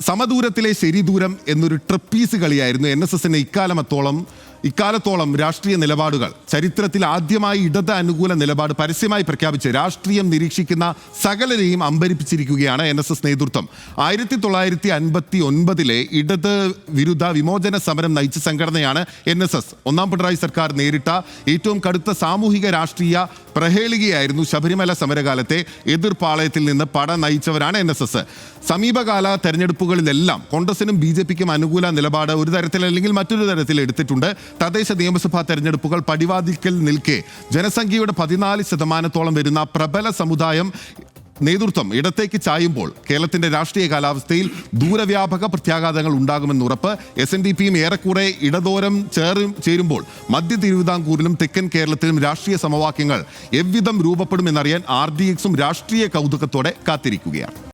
സമദൂരത്തിലെ ശരിദൂരം എന്നൊരു ട്രപ്പീസ് കളിയായിരുന്നു NSSന് ഇക്കാലത്തോളം രാഷ്ട്രീയ നിലപാടുകൾ. ചരിത്രത്തിൽ ആദ്യമായി ഇടത് അനുകൂല നിലപാട് പരസ്യമായി പ്രഖ്യാപിച്ച് രാഷ്ട്രീയം നിരീക്ഷിക്കുന്ന സകലരെയും അമ്പരിപ്പിച്ചിരിക്കുകയാണ് NSS നേതൃത്വം. 1959 ഇടത് വിരുദ്ധ വിമോചന സമരം നയിച്ച സംഘടനയാണ് NSS. ഒന്നാം പിണറായി സർക്കാർ നേരിട്ട ഏറ്റവും കടുത്ത സാമൂഹിക രാഷ്ട്രീയ പ്രഹേളികയായിരുന്നു ശബരിമല സമരകാലത്തെ എതിർപ്പാളയത്തിൽ നിന്ന് പട നയിച്ചവരാണ് NSS. സമീപകാല തെരഞ്ഞെടുപ്പുകളിലെല്ലാം കോൺഗ്രസിനും BJPക്കും അനുകൂല നിലപാട് ഒരു തരത്തിൽ അല്ലെങ്കിൽ മറ്റൊരു തരത്തിൽ എടുത്തിട്ടുണ്ട്. തദ്ദേശ നിയമസഭാ തെരഞ്ഞെടുപ്പുകൾ പടിവാതിൽക്കൽ നിൽക്കെ ജനസംഖ്യയുടെ 14% വരുന്ന പ്രബല സമുദായം നേതൃത്വം ഇടത്തേക്ക് ചായുമ്പോൾ കേരളത്തിന്റെ രാഷ്ട്രീയ കാലാവസ്ഥയിൽ ദൂരവ്യാപക പ്രത്യാഘാതങ്ങൾ ഉണ്ടാകുമെന്ന് ഉറപ്പ്. SNDPയും ഏറെക്കൂടെ ഇടതോരം ചേരുമ്പോൾ മധ്യ തിരുവിതാംകൂറിലും തെക്കൻ കേരളത്തിലും രാഷ്ട്രീയ സമവാക്യങ്ങൾ എவ்விധം രൂപപ്പെടുമെന്നറിയാൻ RDXും രാഷ്ട്രീയ കൗതുകത്തോടെ കാത്തിരിക്കുകയാണ്.